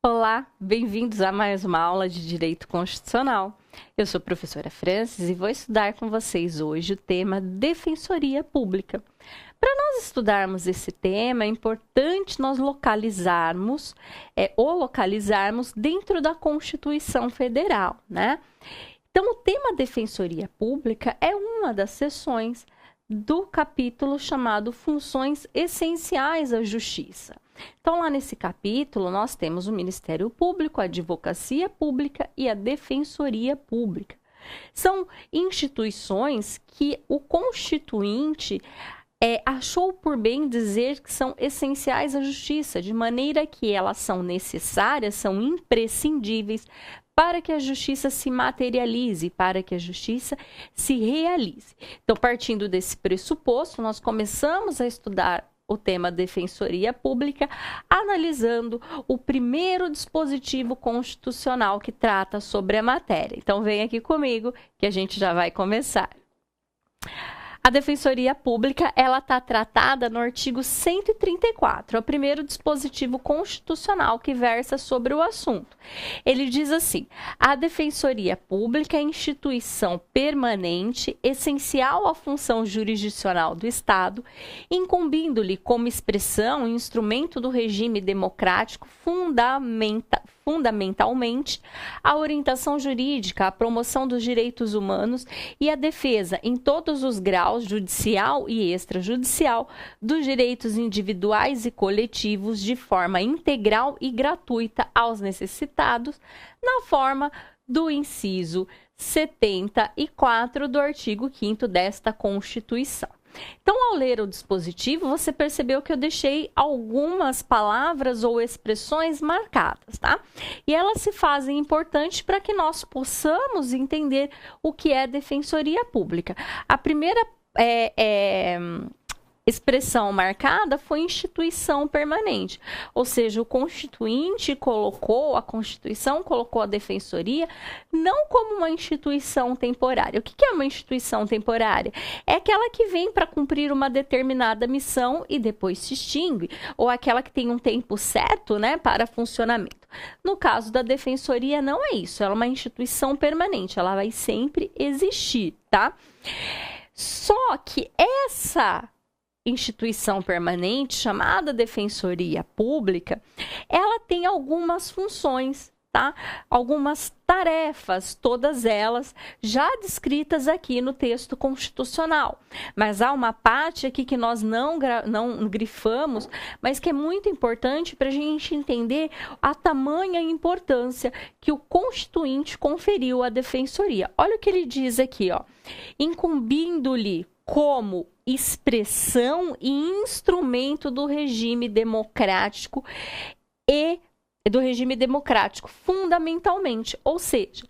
Olá, bem-vindos a mais uma aula de Direito Constitucional. Eu sou a professora Francis e vou estudar com vocês hoje o tema Defensoria Pública. Para nós estudarmos esse tema, é importante nós localizarmos dentro da Constituição Federal, né? Então, o tema Defensoria Pública é uma das seções do capítulo chamado Funções Essenciais à Justiça. Então, lá nesse capítulo, nós temos o Ministério Público, a Advocacia Pública e a Defensoria Pública. São instituições que o Constituinte achou por bem dizer que são essenciais à justiça, de maneira que elas são necessárias, são imprescindíveis para que a justiça se materialize, para que a justiça se realize. Então, partindo desse pressuposto, nós começamos a estudar o tema Defensoria Pública, analisando o primeiro dispositivo constitucional que trata sobre a matéria. Então, vem aqui comigo que a gente já vai começar. A Defensoria Pública, ela está tratada no artigo 134, é o primeiro dispositivo constitucional que versa sobre o assunto. Ele diz assim: a Defensoria Pública é instituição permanente, essencial à função jurisdicional do Estado, incumbindo-lhe como expressão e instrumento do regime democrático fundamentalmente a orientação jurídica, a promoção dos direitos humanos e a defesa, em todos os graus, judicial e extrajudicial, dos direitos individuais e coletivos de forma integral e gratuita aos necessitados, na forma do inciso 74 do artigo 5º desta Constituição. Então, ao ler o dispositivo, você percebeu que eu deixei algumas palavras ou expressões marcadas, tá? E elas se fazem importantes para que nós possamos entender o que é Defensoria Pública. A primeira expressão marcada foi instituição permanente, ou seja, o Constituinte colocou, a Constituição colocou a Defensoria não como uma instituição temporária. O que é uma instituição temporária? É aquela que vem para cumprir uma determinada missão e depois se extingue, ou aquela que tem um tempo certo, né, para funcionamento. No caso da Defensoria, não é isso, ela é uma instituição permanente, ela vai sempre existir, tá? Só que essa instituição permanente, chamada Defensoria Pública, ela tem algumas funções, tá? Algumas tarefas, todas elas já descritas aqui no texto constitucional. Mas há uma parte aqui que nós não grifamos, mas que é muito importante para a gente entender a tamanha importância que o Constituinte conferiu à Defensoria. Olha o que ele diz aqui, ó. Incumbindo-lhe como expressão e instrumento do regime democrático fundamentalmente. Ou seja,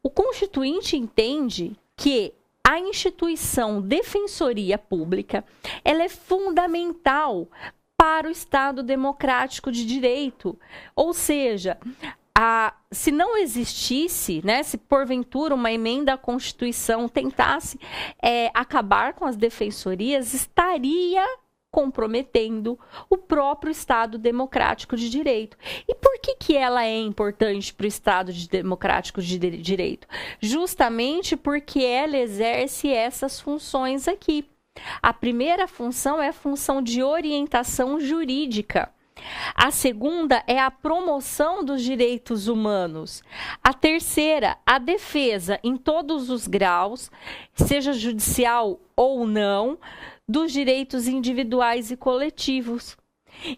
o Constituinte entende que a instituição Defensoria Pública, ela é fundamental para o Estado democrático de direito. Ou seja, se não existisse, né, se porventura uma emenda à Constituição tentasse acabar com as defensorias, estaria comprometendo o próprio Estado democrático de direito. E por que ela é importante para o Estado democrático de direito? Justamente porque ela exerce essas funções aqui. A primeira função é a função de orientação jurídica. A segunda é a promoção dos direitos humanos. A terceira, a defesa em todos os graus, seja judicial ou não, dos direitos individuais e coletivos.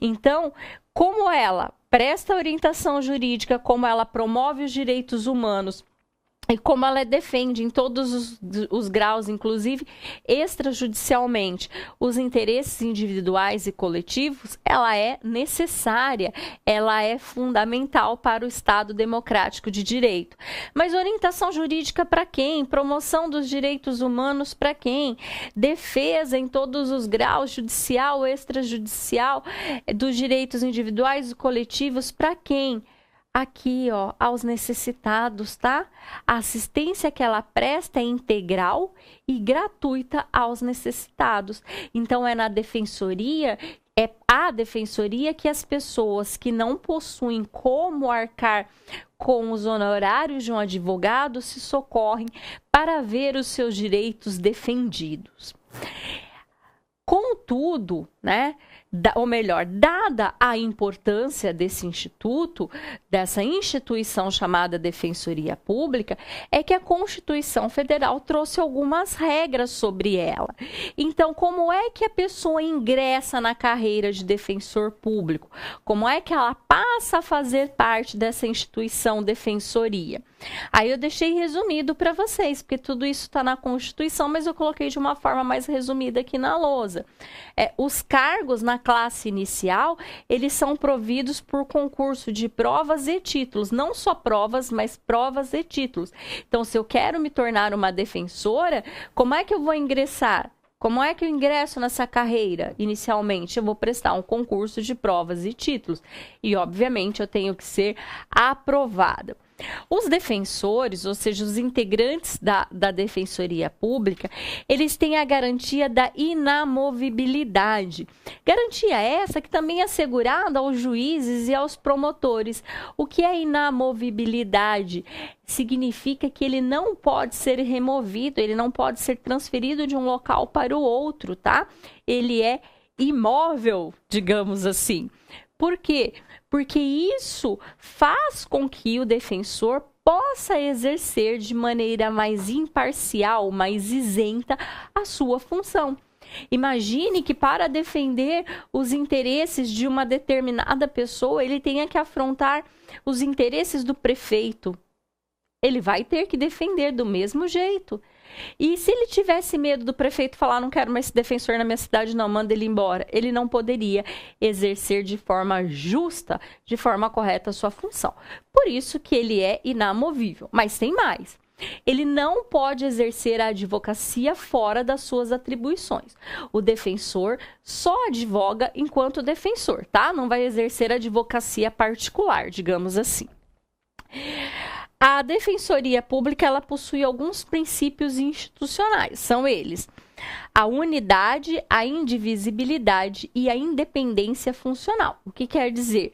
Então, como ela presta orientação jurídica, como ela promove os direitos humanos, e como ela defende em todos os graus, inclusive extrajudicialmente, os interesses individuais e coletivos, ela é necessária, ela é fundamental para o Estado democrático de direito. Mas orientação jurídica para quem? Promoção dos direitos humanos para quem? Defesa em todos os graus, judicial, extrajudicial, dos direitos individuais e coletivos para quem? Aqui, ó, aos necessitados, tá? A assistência que ela presta é integral e gratuita aos necessitados. Então, é na defensoria É a defensoria que as pessoas que não possuem como arcar com os honorários de um advogado se socorrem para ver os seus direitos defendidos. Contudo, né, ou melhor, dada a importância desse instituto, dessa instituição chamada Defensoria Pública, é que a Constituição Federal trouxe algumas regras sobre ela. Então, como é que a pessoa ingressa na carreira de defensor público? Como é que ela passa a fazer parte dessa instituição defensoria? Aí eu deixei resumido para vocês, porque tudo isso está na Constituição, mas eu coloquei de uma forma mais resumida aqui na lousa. Os cargos na classe inicial, eles são providos por concurso de provas e títulos, não só provas, mas provas e títulos. Então, se eu quero me tornar uma defensora, como é que eu vou ingressar? Como é que eu ingresso nessa carreira? Inicialmente, eu vou prestar um concurso de provas e títulos. E, obviamente, eu tenho que ser aprovada. Os defensores, ou seja, os integrantes da Defensoria Pública, eles têm a garantia da inamovibilidade. Garantia essa que também é assegurada aos juízes e aos promotores. O que é inamovibilidade? Significa que ele não pode ser removido, ele não pode ser transferido de um local para o outro, tá? Ele é imóvel, digamos assim. Por quê? Porque isso faz com que o defensor possa exercer de maneira mais imparcial, mais isenta a sua função. Imagine que para defender os interesses de uma determinada pessoa, ele tenha que afrontar os interesses do prefeito. Ele vai ter que defender do mesmo jeito. E se ele tivesse medo do prefeito falar, não quero mais esse defensor na minha cidade, não, manda ele embora, ele não poderia exercer de forma justa, de forma correta a sua função. Por isso que ele é inamovível. Mas tem mais. Ele não pode exercer a advocacia fora das suas atribuições. O defensor só advoga enquanto defensor, tá? Não vai exercer advocacia particular, digamos assim. A Defensoria Pública, ela possui alguns princípios institucionais. São eles: a unidade, a indivisibilidade e a independência funcional. O que quer dizer?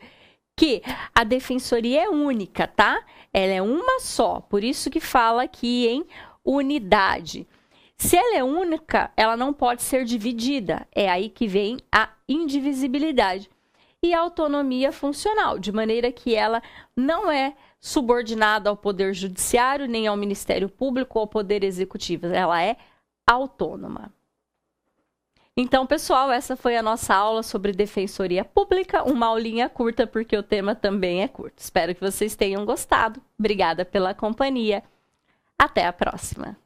Que a Defensoria é única, tá? Ela é uma só, por isso que fala aqui em unidade. Se ela é única, ela não pode ser dividida. É aí que vem a indivisibilidade. E a autonomia funcional, de maneira que ela não é subordinada ao Poder Judiciário, nem ao Ministério Público ou ao Poder Executivo. Ela é autônoma. Então, pessoal, essa foi a nossa aula sobre Defensoria Pública. Uma aulinha curta, porque o tema também é curto. Espero que vocês tenham gostado. Obrigada pela companhia. Até a próxima.